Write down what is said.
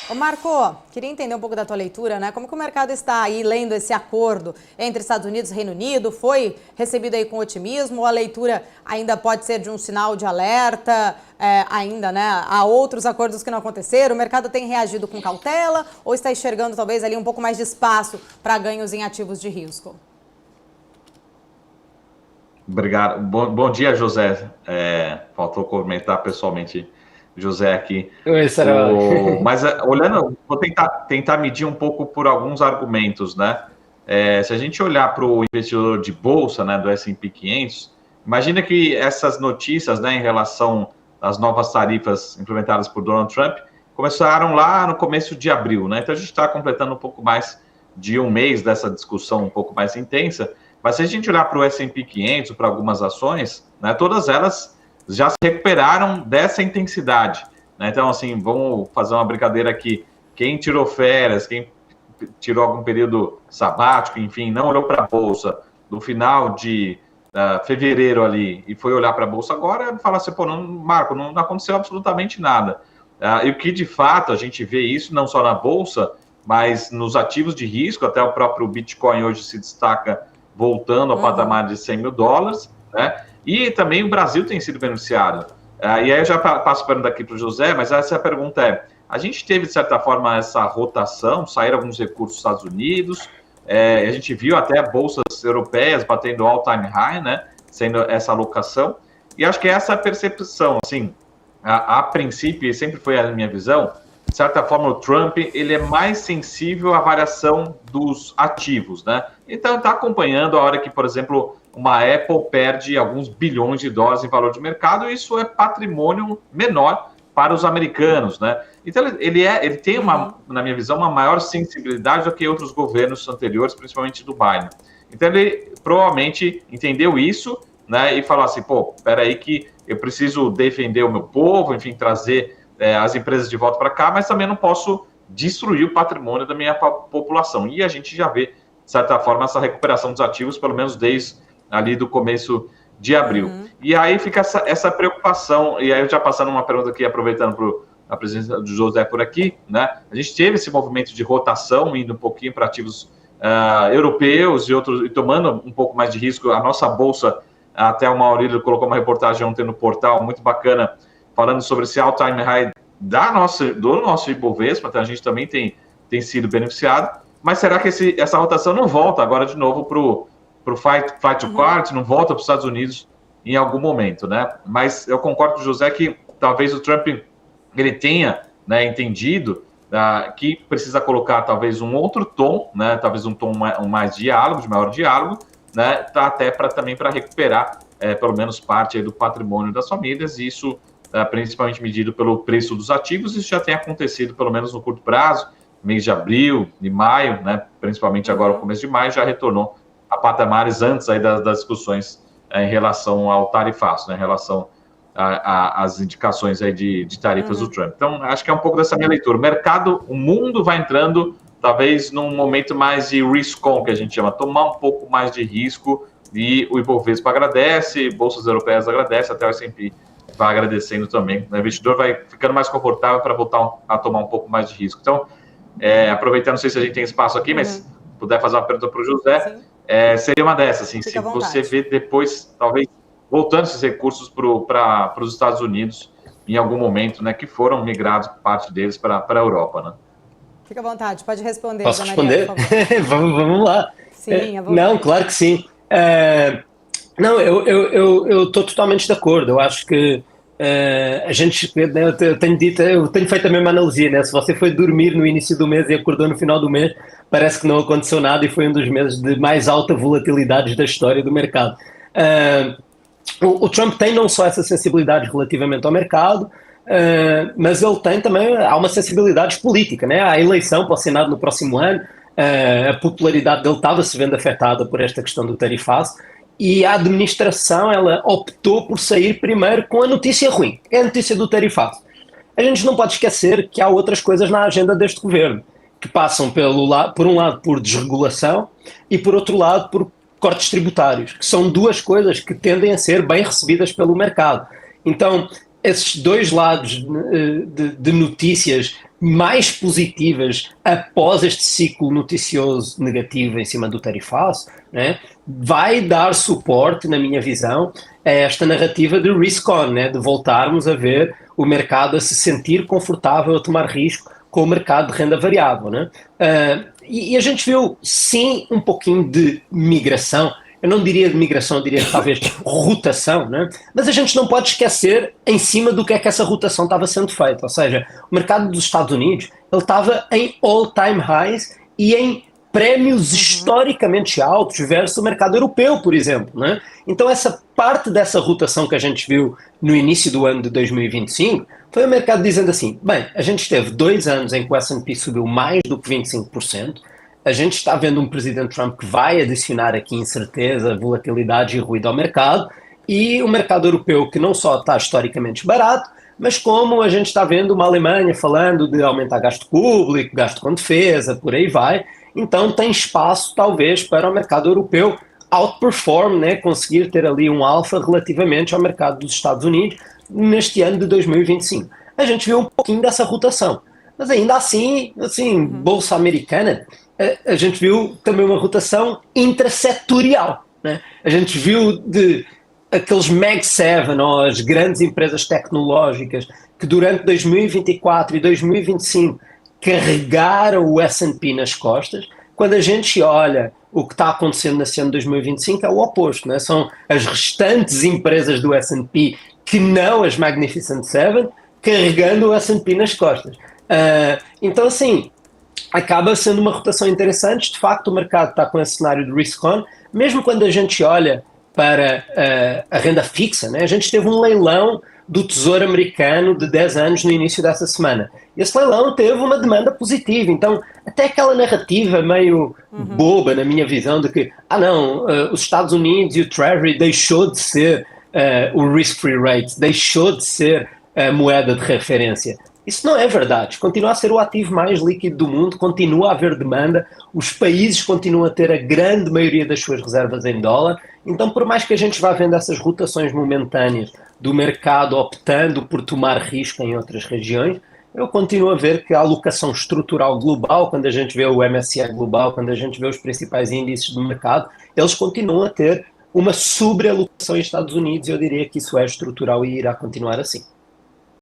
Ô Marco, queria entender um pouco da tua leitura, né? Como que o mercado está aí lendo esse acordo entre Estados Unidos e Reino Unido? Foi recebido aí com otimismo ou a leitura ainda pode ser de um sinal de alerta, ainda, né? Há outros acordos que não aconteceram, o mercado tem reagido com cautela ou está enxergando talvez ali um pouco mais de espaço para ganhos em ativos de risco? Obrigado. Bom dia, José. Faltou comentar pessoalmente, José aqui. Oi, Sarah. Mas olhando, vou tentar medir um pouco por alguns argumentos, né? Se a gente olhar para o investidor de bolsa, né, do S&P 500, imagina que essas notícias, né, em relação às novas tarifas implementadas por Donald Trump, começaram lá no começo de abril, né? Então a gente está completando um pouco mais de um mês dessa discussão um pouco mais intensa. Mas se a gente olhar para o S&P 500, para algumas ações, né, todas elas já se recuperaram dessa intensidade, né? Então, assim, vamos fazer uma brincadeira aqui. Quem tirou férias, quem tirou algum período sabático, enfim, não olhou para a Bolsa no final de fevereiro ali e foi olhar para a Bolsa agora, fala assim, pô, Marco, não aconteceu absolutamente nada. E o que, de fato, a gente vê isso não só na Bolsa, mas nos ativos de risco, até o próprio Bitcoin hoje se destaca voltando ao patamar de 100 mil dólares, né? E também o Brasil tem sido beneficiado. E aí eu já passo a pergunta aqui para o José, mas essa pergunta a gente teve, de certa forma, essa rotação, saíram alguns recursos dos Estados Unidos, a gente viu até bolsas europeias batendo all-time high, né? Sendo essa alocação, e acho que essa percepção, assim, a princípio, e sempre foi a minha visão, de certa forma, o Trump ele é mais sensível à variação dos ativos, né? Então, está acompanhando a hora que, por exemplo, uma Apple perde alguns bilhões de dólares em valor de mercado, e isso é patrimônio menor para os americanos, né? Então, ele tem, na minha visão, uma maior sensibilidade do que outros governos anteriores, principalmente do Biden. Então, ele provavelmente entendeu isso, né? E falou assim, pô, peraí que eu preciso defender o meu povo, enfim, trazer as empresas de volta para cá, mas também não posso destruir o patrimônio da minha população. E a gente já vê, de certa forma, essa recuperação dos ativos, pelo menos desde ali do começo de abril. E aí fica essa preocupação, e aí eu já passando uma pergunta aqui, aproveitando a presença do José por aqui, né? A gente teve esse movimento de rotação, indo um pouquinho para ativos europeus e outros, e tomando um pouco mais de risco. A nossa bolsa, até o Maurílio colocou uma reportagem ontem no portal, muito bacana, falando sobre esse all-time high do nosso Ibovespa, então a gente também tem sido beneficiado, mas será que essa rotação não volta agora de novo para o flight to quality, não volta para os Estados Unidos em algum momento, né? Mas eu concordo com o José que talvez o Trump ele tenha, né, entendido que precisa colocar talvez um outro tom, né? Talvez um tom mais diálogo, de maior diálogo, né? Até também para recuperar pelo menos parte aí do patrimônio das famílias, e isso principalmente medido pelo preço dos ativos. Isso já tem acontecido, pelo menos no curto prazo, mês de abril e maio, né, principalmente agora no começo de maio, já retornou a patamares antes aí das discussões em relação ao tarifaço, né, em relação às indicações aí de tarifas do Trump. Então, acho que é um pouco dessa minha leitura. O mundo vai entrando, talvez, num momento mais de risk-on, que a gente chama, tomar um pouco mais de risco, e o Ibovespa agradece, bolsas europeias agradecem, até o S&P vai agradecendo também. O investidor vai ficando mais confortável para voltar a tomar um pouco mais de risco. Então, aproveitando, não sei se a gente tem espaço aqui, mas puder fazer uma pergunta para o José, seria uma dessas, assim, se você vê depois, talvez, voltando esses recursos para os Estados Unidos, em algum momento, né, que foram migrados, parte deles, para a Europa, né? Fica à vontade, pode responder. Posso Dona Maria, responder? por favor. Vamos lá. Sim, à vontade. Não, claro que sim. Não, eu estou totalmente de acordo. Eu acho que a gente, eu tenho feito a mesma analogia, né? Se você foi dormir no início do mês e acordou no final do mês, parece que não aconteceu nada, e foi um dos meses de mais alta volatilidade da história do mercado. O Trump tem não só essa sensibilidade relativamente ao mercado, mas ele tem também, há uma sensibilidade política, né? Há a eleição para o Senado no próximo ano, a popularidade dele estava-se vendo afetada por esta questão do tarifaço, e a administração, ela optou por sair primeiro com a notícia ruim, que é a notícia do tarifaço. A gente não pode esquecer que há outras coisas na agenda deste governo, que passam por um lado por desregulação e por outro lado por cortes tributários, que são duas coisas que tendem a ser bem recebidas pelo mercado. Então, esses dois lados de notícias mais positivas após este ciclo noticioso negativo em cima do tarifaço, né, vai dar suporte, na minha visão, a esta narrativa de risk-on, né, de voltarmos a ver o mercado a se sentir confortável a tomar risco com o mercado de renda variável. Né? E a gente viu, sim, um pouquinho de migração. Eu não diria de migração, eu diria talvez rotação, né? Mas a gente não pode esquecer em cima do que é que essa rotação estava sendo feita. Ou seja, o mercado dos Estados Unidos ele estava em all-time highs e em prémios historicamente altos versus o mercado europeu, por exemplo. Né? Então essa parte dessa rotação que a gente viu no início do ano de 2025 foi o mercado dizendo assim, bem, a gente teve 2 anos em que o S&P subiu mais do que 25%, a gente está vendo um presidente Trump que vai adicionar aqui incerteza, volatilidade e ruído ao mercado, e o mercado europeu que não só está historicamente barato, mas como a gente está vendo uma Alemanha falando de aumentar gasto público, gasto com defesa, por aí vai, então tem espaço talvez para o mercado europeu outperform, né, conseguir ter ali um alfa relativamente ao mercado dos Estados Unidos neste ano de 2025. A gente viu um pouquinho dessa rotação, mas ainda assim Bolsa Americana, a gente viu também uma rotação intrasetorial, né? A gente viu de aqueles Mag 7, ou as grandes empresas tecnológicas que durante 2024 e 2025 carregaram o S&P nas costas. Quando a gente olha o que está acontecendo nesse ano de 2025 é o oposto, né? São as restantes empresas do S&P que não as Magnificent Seven carregando o S&P nas costas. Então assim, acaba sendo uma rotação interessante. De facto, o mercado está com esse cenário de risk-on. Mesmo quando a gente olha para a renda fixa, né? A gente teve um leilão do Tesouro Americano de 10 anos no início dessa semana. Esse leilão teve uma demanda positiva. Então, até aquela narrativa meio boba, na minha visão, de que, os Estados Unidos e o Treasury deixou de ser o risk-free rate, deixou de ser a moeda de referência. Isso não é verdade. Continua a ser o ativo mais líquido do mundo, continua a haver demanda, os países continuam a ter a grande maioria das suas reservas em dólar. Então, por mais que a gente vá vendo essas rotações momentâneas do mercado optando por tomar risco em outras regiões, eu continuo a ver que a alocação estrutural global, quando a gente vê o MSCI global, quando a gente vê os principais índices do mercado, eles continuam a ter uma sobrealocação em Estados Unidos, e eu diria que isso é estrutural e irá continuar assim.